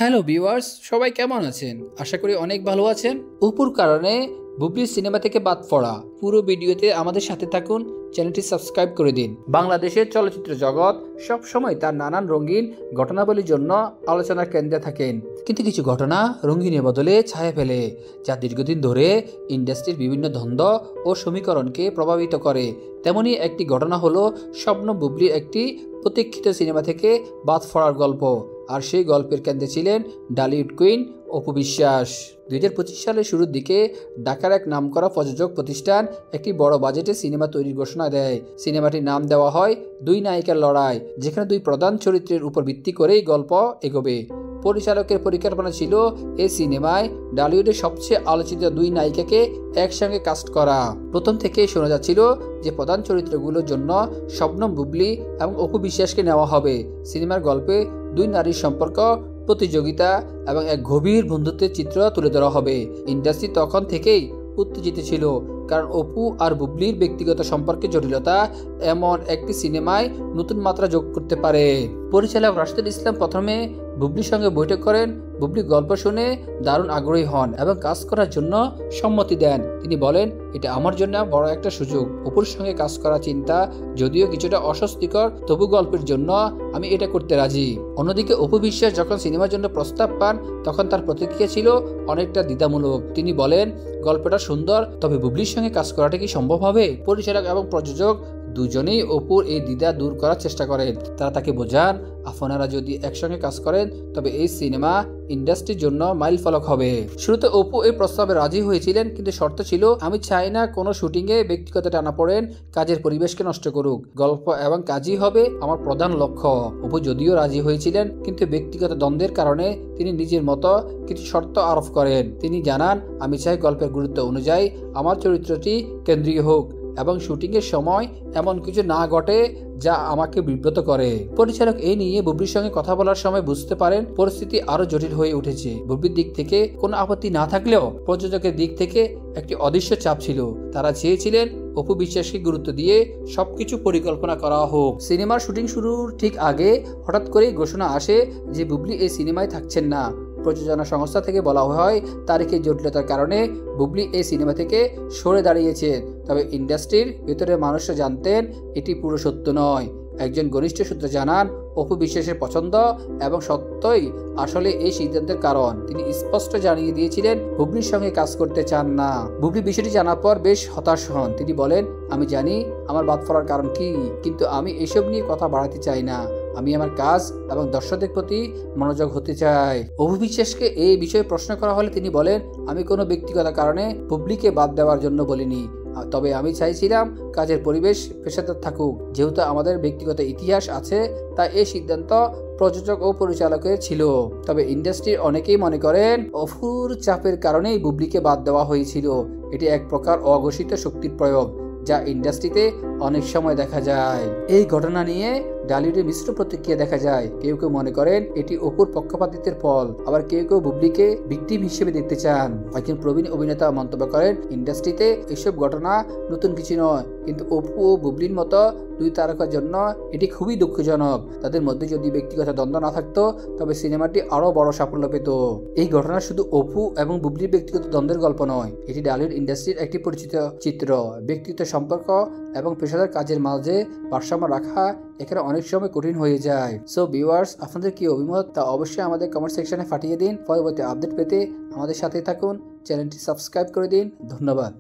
Hello viewers, সবাই কেমন আছেন? আশা করি অনেক ভালো আছেন। অপুর কারণে বুবলির সিনেমা থেকে বাদ পড়া পুরো ভিডিওতে আমাদের সাথে থাকুন। চ্যানেলটি সাবস্ক্রাইব করে দিন। বাংলাদেশের চলচ্চিত্র জগৎ সব সময় তার নানান রঙিন ঘটনাবলীর জন্য আলোচনার কেন্দ্রে থাকেন, কিন্তু কিছু ঘটনা রঙিনের বদলে ছায়া ফেলে, যা দীর্ঘদিন ধরে ইন্ডাস্ট্রির বিভিন্ন দ্বন্দ্ব ও সমীকরণকে প্রভাবিত করে। তেমনি একটি ঘটনা হলো স্বপ্ন বুবলির একটি প্রতীক্ষিত সিনেমা থেকে বাদ পড়ার গল্প। আর সেই গল্পের কেন্দ্রে ছিলেন ঢালিউড কুইন অপু বিশ্বাস। 2025 সালের শুরুর দিকে ঢাকার এক নামকরা প্রযোজক প্রতিষ্ঠান একটি বড় বাজেটে সিনেমা তৈরির ঘোষণা দেয়। সিনেমাটির নাম দেওয়া হয় দুই নায়িকার লড়াই, যেখানে দুই প্রধান চরিত্রের উপর ভিত্তি করেই গল্প এগোবে। পরিচালকের পরিকল্পনা ছিল এই সিনেমায় ঢালিউডের সবচেয়ে আলোচিত দুই নায়িকাকে একসঙ্গে কাস্ট করা। প্রথম থেকেই শোনা যাচ্ছিল যে প্রধান চরিত্রগুলোর জন্য শবনম বুবলি এবং অপু বিশ্বাসকে নেওয়া হবে। সিনেমার গল্পে দুই নারীর সম্পর্ক, প্রতিযোগিতা এবং এক গভীর বন্ধুত্বের চিত্র তুলে ধরা হবে। ইন্ডাস্ট্রি তখন থেকেই উত্তেজিত ছিল, কারণ অপু আর বুবলির ব্যক্তিগত সম্পর্কের জটিলতা এমন একটি সিনেমায় নতুন মাত্রা যোগ করতে পারে। পরিচালক রাশেদুল ইসলাম প্রথমে বুবলির সঙ্গে বৈঠক করেন। বুবলি গল্প শুনে দারুণ আগ্রহী হন এবং কাজ করার জন্য সম্মতি দেন। তিনি বলেন, এটা আমার জন্য বড় একটা সুযোগ। অপুর সঙ্গে কাজ করার চিন্তা যদিও কিছুটা অস্বস্তিকর, তবু গল্পের জন্য আমি এটা করতে রাজি। অন্যদিকে অপু বিশ্বাস যখন সিনেমার জন্য প্রস্তাব পান, তখন তার প্রতিক্রিয়া ছিল অনেকটা দ্বিধামূলক। তিনি বলেন, গল্পটা সুন্দর, তবে বুবলির সঙ্গে কাজ করাটা কি সম্ভব হবে? পরিচালক এবং প্রযোজক দুজনেই অপুর এই দ্বিধা দূর করার চেষ্টা করেন। তারা তাকে বোঝান, আপনারা যদি একসঙ্গে কাজ করেন তবে এই সিনেমা ইন্ডাস্ট্রির জন্য মাইল ফলক হবে। শুরুতে অপু এই প্রস্তাবে রাজি হয়েছিলেন, কিন্তু শর্ত ছিল, আমি চাই না কোনো শুটিংয়ে ব্যক্তিগত টানাপোড়েন কাজের পরিবেশকে নষ্ট করুক। গল্প এবং কাজই হবে আমার প্রধান লক্ষ্য। অপু যদিও রাজি হয়েছিলেন, কিন্তু ব্যক্তিগত দ্বন্দ্বের কারণে তিনি নিজের মতো কিছু শর্ত আরোপ করেন। তিনি জানান, আমি চাই গল্পের গুরুত্ব অনুযায়ী আমার চরিত্রটি কেন্দ্রীয় হোক এবং শুটিংয়ের সময় এমন কিছু না ঘটে যা আমাকে বিব্রত করে। পরিচালক এই নিয়ে বুবলির সঙ্গে কথা বলার সময় বুঝতে পারেন পরিস্থিতি আরো জটিল হয়ে উঠেছে। বুবলির দিক থেকে কোনো আপত্তি না থাকলেও প্রযোজকের দিক থেকে একটি অদৃশ্য চাপ ছিল। তারা চেয়েছিলেন অপু বিশ্বাসকে গুরুত্ব দিয়ে সবকিছু পরিকল্পনা করা হোক। সিনেমার শুটিং শুরুর ঠিক আগে হঠাৎ করেই ঘোষণা আসে যে বুবলি এই সিনেমায় থাকছেন না। প্রযোজনা সংস্থা থেকে বলা হয়, তারিখের জটিলতার কারণে বুবলি এই সিনেমা থেকে সরে দাঁড়িয়েছে। তবে ইন্ডাস্ট্রির ভেতরে মানুষরা জানতেন এটি পুরো সত্য নয়। একজন ঘনিষ্ঠ সূত্র জানান, অপু বিশ্বাসের পছন্দ এবং সত্যই আসলে এই সিদ্ধান্তের কারণ। তিনি স্পষ্ট জানিয়ে দিয়েছিলেন বুবলির সঙ্গে কাজ করতে চান না। বুবলি বিষয়টি জানার পর বেশ হতাশ হন। তিনি বলেন, আমি জানি আমার বাদ পড়ার কারণ কি, কিন্তু আমি এসব নিয়ে কথা বাড়াতে চাই না। আমি আমার কাজ এবং দর্শকদের প্রতি মনোযোগ হতে চাই। অপু বিশ্বাসকে এই বিষয়ে প্রশ্ন করা হলে তিনি বলেন, আমি কোনো ব্যক্তিগত কারণে বুবলিকে বাদ দেওয়ার জন্য বলিনি, তবে আমি চাইছিলাম কাজের পরিবেশ পেশাদার থাকুক। যেহেতু আমাদের ব্যক্তিগত ইতিহাস আছে, তাই এই সিদ্ধান্ত প্রযোজক ও পরিচালকের ছিল। তবে ইন্ডাস্ট্রির অনেকেই মনে করেন অপুর চাপের কারণেই বুবলিকে বাদ দেওয়া হয়েছিল। এটি এক প্রকার অঘোষিত শক্তির প্রয়োগ, যা ইন্ডাস্ট্রিতে অনেক সময় দেখা যায়। এই ঘটনা নিয়ে ঢালিউডে মিশ্র প্রতিক্রিয়া দেখা যায়। কেউ কেউ মনে করেন এটি অপুর পক্ষপাতিত্বের ফল, আবার কেউ কেউ বুবলিকে ভিকটিম হিসেবে দেখতে চান। একজন প্রবীণ অভিনেতা মন্তব্য করেন, ইন্ডাস্ট্রিতে এসব ঘটনা নতুন কিছু নয়, কিন্তু অপু ও বুবলির মতো দুই তারকার জন্য এটি খুবই দুঃখজনক। তাদের মধ্যে যদি ব্যক্তিগত দ্বন্দ্ব না থাকতো, তবে সিনেমাটি আরো বড় সাফল্য পেত। এই ঘটনা শুধু অপু এবং বুবলির ব্যক্তিগত দ্বন্দ্বের গল্প নয়, এটি ঢালিউড ইন্ডাস্ট্রির একটি পরিচিত চিত্র। ব্যক্তিগত সম্পর্ক এবং পেশাদার কাজের মাঝে ভারসাম্য রাখা এখানে অনেক সময় কঠিন হয়ে যায়। সো ভিউয়ার্স, আপনাদের কি অভিমত তা অবশ্যই আমাদের কমেন্ট সেকশনে পাঠিয়ে দিন। পরবর্তী আপডেট পেতে আমাদের সাথে থাকুন, চ্যানেলটি সাবস্ক্রাইব করে দিন। ধন্যবাদ।